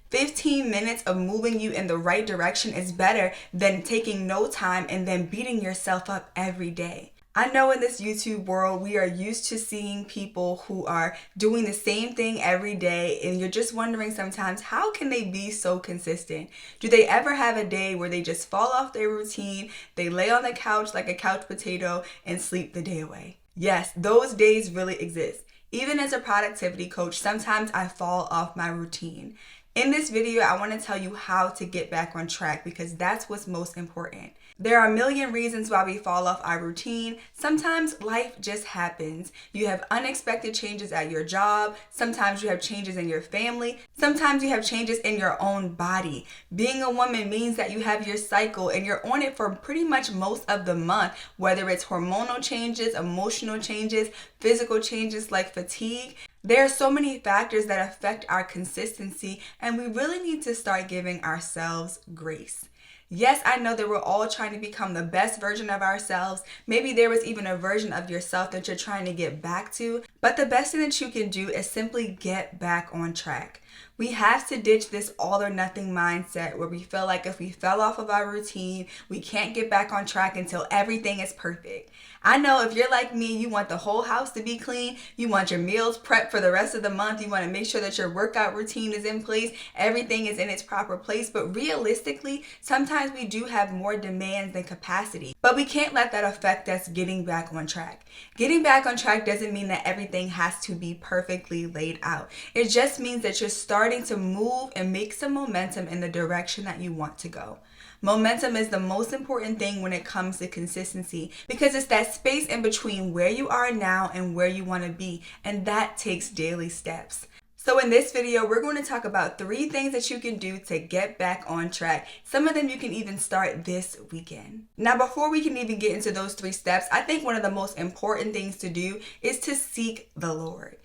15 minutes of moving you in the right direction is better than taking no time and then beating yourself up every day. I know in this YouTube world, we are used to seeing people who are doing the same thing every day, and you're just wondering sometimes, how can they be so consistent? Do they ever have a day where they just fall off their routine, they lay on the couch like a couch potato and sleep the day away? Yes, those days really exist. Even as a productivity coach, sometimes I fall off my routine. In this video, I want to tell you how to get back on track because that's what's most important. There are a million reasons why we fall off our routine. Sometimes life just happens. You have unexpected changes at your job. Sometimes you have changes in your family. Sometimes you have changes in your own body. Being a woman means that you have your cycle and you're on it for pretty much most of the month, whether it's hormonal changes, emotional changes, physical changes like fatigue. There are so many factors that affect our consistency, and we really need to start giving ourselves grace. Yes, I know that we're all trying to become the best version of ourselves. Maybe there was even a version of yourself that you're trying to get back to, but the best thing that you can do is simply get back on track. We have to ditch this all or nothing mindset where we feel like if we fell off of our routine, we can't get back on track until everything is perfect. I know if you're like me, you want the whole house to be clean, you want your meals prepped for the rest of the month, you want to make sure that your workout routine is in place, everything is in its proper place, but realistically, sometimes we do have more demands than capacity. But we can't let that affect us getting back on track. Getting back on track doesn't mean that everything has to be perfectly laid out. It just means that you're starting to move and make some momentum in the direction that you want to go. Momentum is the most important thing when it comes to consistency because it's that space in between where you are now and where you want to be, and that takes daily steps. So in this video, we're going to talk about 3 things that you can do to get back on track. Some of them you can even start this weekend. Now, before we can even get into those 3 steps, I think one of the most important things to do is to seek the Lord.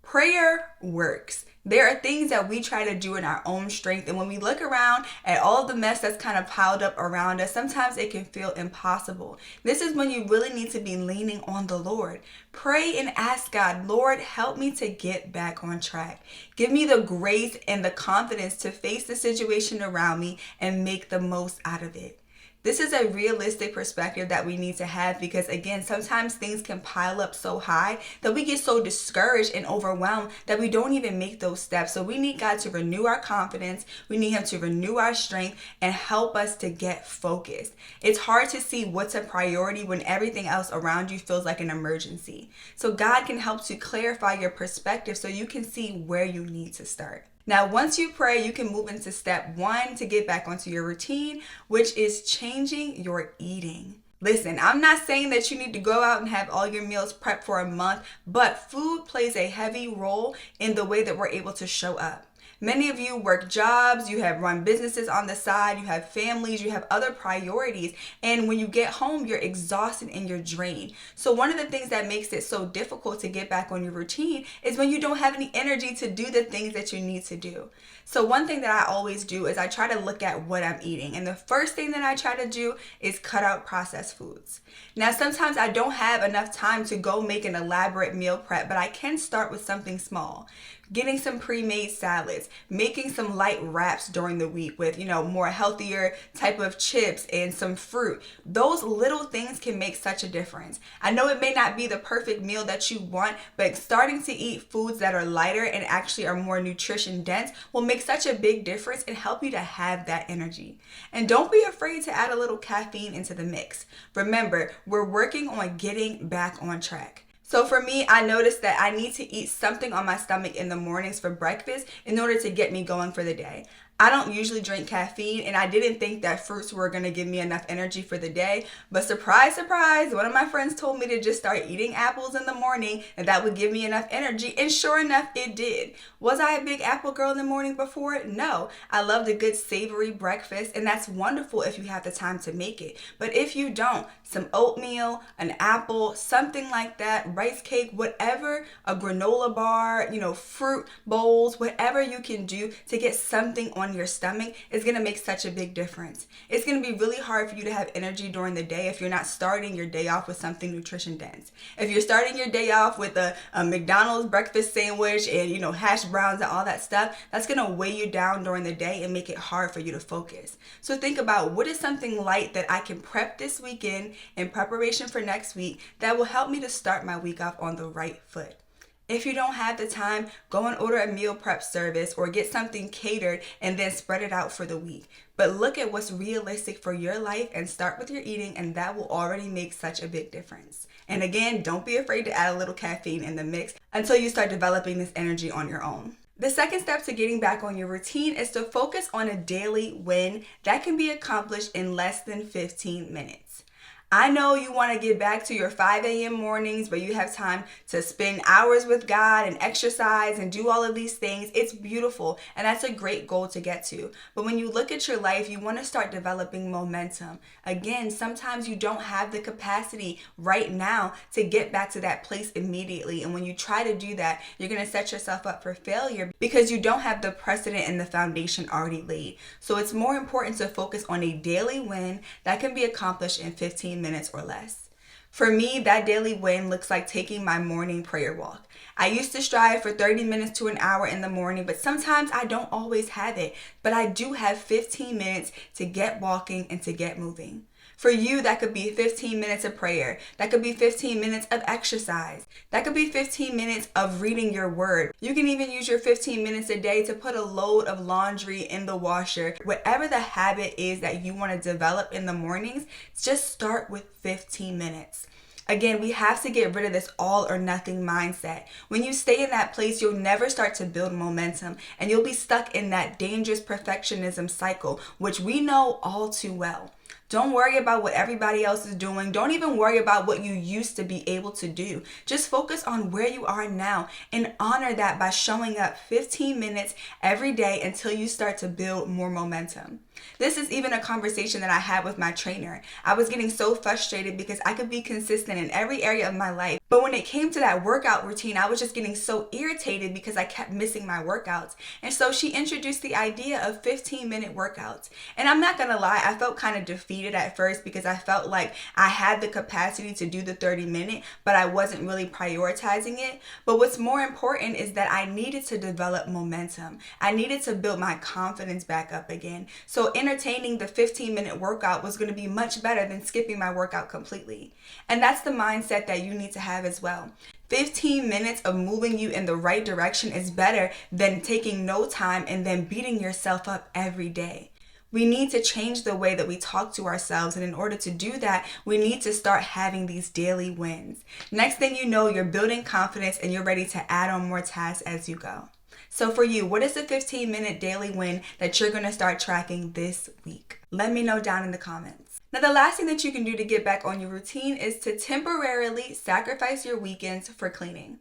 Prayer works. There are things that we try to do in our own strength, and when we look around at all of the mess that's kind of piled up around us, sometimes it can feel impossible. This is when you really need to be leaning on the Lord. Pray and ask God, Lord, help me to get back on track. Give me the grace and the confidence to face the situation around me and make the most out of it. This is a realistic perspective that we need to have because, again, sometimes things can pile up so high that we get so discouraged and overwhelmed that we don't even make those steps. So we need God to renew our confidence. We need Him to renew our strength and help us to get focused. It's hard to see what's a priority when everything else around you feels like an emergency. So God can help to clarify your perspective so you can see where you need to start. Now, once you pray, you can move into step 1 to get back onto your routine, which is changing your eating. Listen, I'm not saying that you need to go out and have all your meals prepped for a month, but food plays a heavy role in the way that we're able to show up. Many of you work jobs, you have run businesses on the side, you have families, you have other priorities, and when you get home, you're exhausted and you're drained. So one of the things that makes it so difficult to get back on your routine is when you don't have any energy to do the things that you need to do. So one thing that I always do is I try to look at what I'm eating, and the first thing that I try to do is cut out processed foods. Now, sometimes I don't have enough time to go make an elaborate meal prep, but I can start with something small. Getting some pre-made salads, making some light wraps during the week with, more healthier type of chips and some fruit. Those little things can make such a difference. I know it may not be the perfect meal that you want, but starting to eat foods that are lighter and actually are more nutrition dense will make such a big difference and help you to have that energy. And don't be afraid to add a little caffeine into the mix. Remember, we're working on getting back on track. So for me, I noticed that I need to eat something on my stomach in the mornings for breakfast in order to get me going for the day. I don't usually drink caffeine, and I didn't think that fruits were going to give me enough energy for the day. But surprise, surprise, one of my friends told me to just start eating apples in the morning and that would give me enough energy. And sure enough, it did. Was I a big apple girl in the morning before? No. I loved a good savory breakfast, and that's wonderful if you have the time to make it. But if you don't, some oatmeal, an apple, something like that, rice cake, whatever, a granola bar, fruit bowls, whatever you can do to get something on on your stomach is going to make such a big difference. It's going to be really hard for you to have energy during the day if you're not starting your day off with something nutrition dense. If you're starting your day off with a McDonald's breakfast sandwich and hash browns and all that stuff, that's going to weigh you down during the day and make it hard for you to focus. So think about, what is something light that I can prep this weekend in preparation for next week that will help me to start my week off on the right foot. If you don't have the time, go and order a meal prep service or get something catered and then spread it out for the week. But look at what's realistic for your life and start with your eating, and that will already make such a big difference. And again, don't be afraid to add a little caffeine in the mix until you start developing this energy on your own. The second step to getting back on your routine is to focus on a daily win that can be accomplished in less than 15 minutes. I know you want to get back to your 5 a.m. mornings where you have time to spend hours with God and exercise and do all of these things. It's beautiful, and that's a great goal to get to. But when you look at your life, you want to start developing momentum. Again, sometimes you don't have the capacity right now to get back to that place immediately. And when you try to do that, you're going to set yourself up for failure because you don't have the precedent and the foundation already laid. So it's more important to focus on a daily win that can be accomplished in 15 minutes or less. For me, that daily win looks like taking my morning prayer walk. I used to strive for 30 minutes to an hour in the morning, but sometimes I don't always have it. But I do have 15 minutes to get walking and to get moving. For you, that could be 15 minutes of prayer. That could be 15 minutes of exercise. That could be 15 minutes of reading your word. You can even use your 15 minutes a day to put a load of laundry in the washer. Whatever the habit is that you want to develop in the mornings, just start with 15 minutes. Again, we have to get rid of this all or nothing mindset. When you stay in that place, you'll never start to build momentum, and you'll be stuck in that dangerous perfectionism cycle, which we know all too well. Don't worry about what everybody else is doing. Don't even worry about what you used to be able to do. Just focus on where you are now and honor that by showing up 15 minutes every day until you start to build more momentum. This is even a conversation that I had with my trainer. I was getting so frustrated because I could be consistent in every area of my life. But when it came to that workout routine, I was just getting so irritated because I kept missing my workouts. And so she introduced the idea of 15-minute workouts. And I'm not going to lie, I felt kind of defeated at first because I felt like I had the capacity to do the 30-minute, but I wasn't really prioritizing it. But what's more important is that I needed to develop momentum. I needed to build my confidence back up again. So entertaining the 15-minute workout was going to be much better than skipping my workout completely. And that's the mindset that you need to have as well. 15 minutes of moving you in the right direction is better than taking no time and then beating yourself up every day. We need to change the way that we talk to ourselves, and in order to do that, we need to start having these daily wins. Next thing you know, you're building confidence and you're ready to add on more tasks as you go. So for you, what is the 15-minute daily win that you're going to start tracking this week? Let me know down in the comments. Now, the last thing that you can do to get back on your routine is to temporarily sacrifice your weekends for cleaning.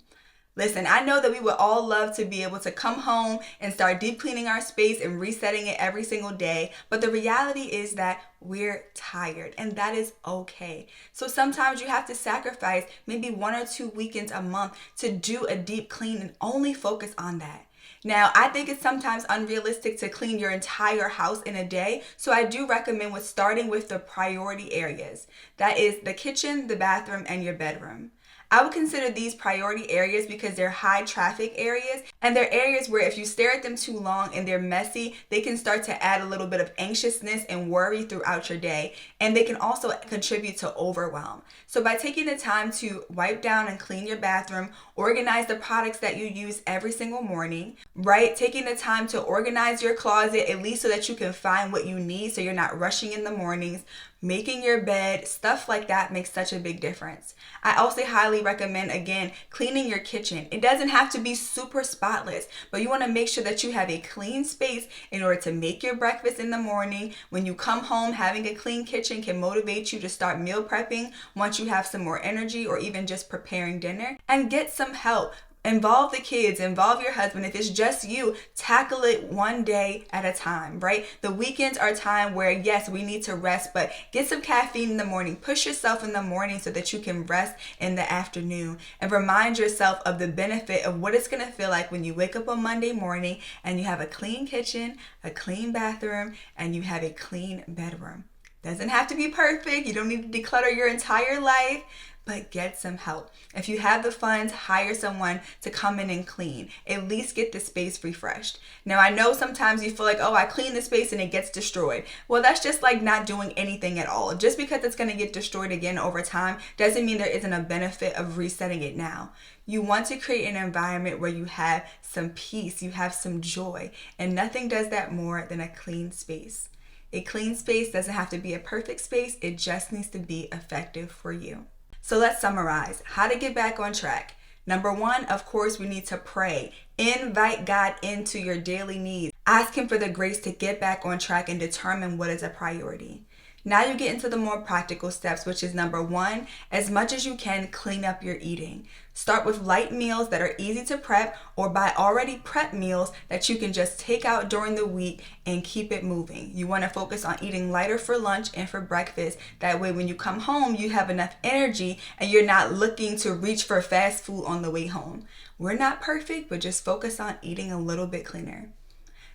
Listen, I know that we would all love to be able to come home and start deep cleaning our space and resetting it every single day, but the reality is that we're tired, and that is okay. So sometimes you have to sacrifice maybe 1 or 2 weekends a month to do a deep clean and only focus on that. Now, I think it's sometimes unrealistic to clean your entire house in a day, so I do recommend starting with the priority areas. That is the kitchen, the bathroom, and your bedroom. I would consider these priority areas because they're high traffic areas, and they're areas where if you stare at them too long and they're messy, they can start to add a little bit of anxiousness and worry throughout your day, and they can also contribute to overwhelm. So by taking the time to wipe down and clean your bathroom, organize the products that you use every single morning, right? Taking the time to organize your closet, at least so that you can find what you need so you're not rushing in the mornings, making your bed, stuff like that makes such a big difference. I also highly recommend, again, cleaning your kitchen. It doesn't have to be super spotless, but you want to make sure that you have a clean space in order to make your breakfast in the morning. When you come home, having a clean kitchen can motivate you to start meal prepping once you have some more energy, or even just preparing dinner. And get some help. Involve the kids, involve your husband. If it's just you, tackle it one day at a time, right? The weekends are time where, yes, we need to rest, but get some caffeine in the morning. Push yourself in the morning so that you can rest in the afternoon. And remind yourself of the benefit of what it's going to feel like when you wake up on Monday morning and you have a clean kitchen, a clean bathroom, and you have a clean bedroom. Doesn't have to be perfect. You don't need to declutter your entire life, but get some help. If you have the funds, hire someone to come in and clean. At least get the space refreshed. Now, I know sometimes you feel like, oh, I clean the space and it gets destroyed. Well, that's just like not doing anything at all. Just because it's going to get destroyed again over time doesn't mean there isn't a benefit of resetting it now. You want to create an environment where you have some peace, you have some joy, and nothing does that more than a clean space. A clean space doesn't have to be a perfect space. It just needs to be effective for you. So let's summarize how to get back on track. Number one, of course, we need to pray. Invite God into your daily needs. Ask Him for the grace to get back on track and determine what is a priority. Now you get into the more practical steps, which is number one, as much as you can, clean up your eating. Start with light meals that are easy to prep or buy already prepped meals that you can just take out during the week and keep it moving. You want to focus on eating lighter for lunch and for breakfast. That way when you come home, you have enough energy and you're not looking to reach for fast food on the way home. We're not perfect, but just focus on eating a little bit cleaner.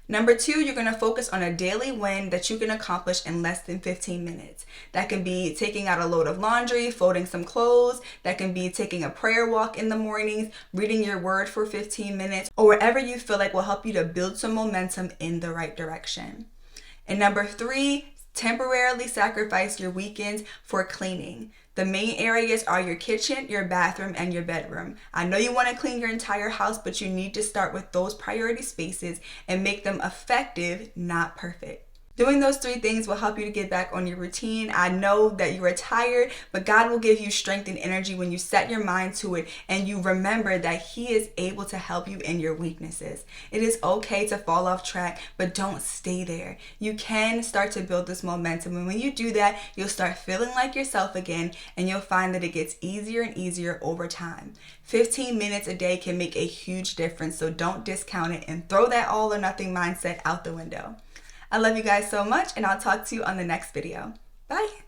Number two, you're going to focus on a daily win that you can accomplish in less than 15 minutes. That can be taking out a load of laundry, folding some clothes. That can be taking a prayer walk in the mornings, reading your word for 15 minutes, or whatever you feel like will help you to build some momentum in the right direction. And number three, temporarily sacrifice your weekends for cleaning. The main areas are your kitchen, your bathroom, and your bedroom. I know you want to clean your entire house, but you need to start with those priority spaces and make them effective, not perfect. Doing those three things will help you to get back on your routine. I know that you are tired, but God will give you strength and energy when you set your mind to it and you remember that He is able to help you in your weaknesses. It is okay to fall off track, but don't stay there. You can start to build this momentum, and when you do that, you'll start feeling like yourself again, and you'll find that it gets easier and easier over time. 15 minutes a day can make a huge difference, so don't discount it and throw that all or nothing mindset out the window. I love you guys so much, and I'll talk to you on the next video. Bye.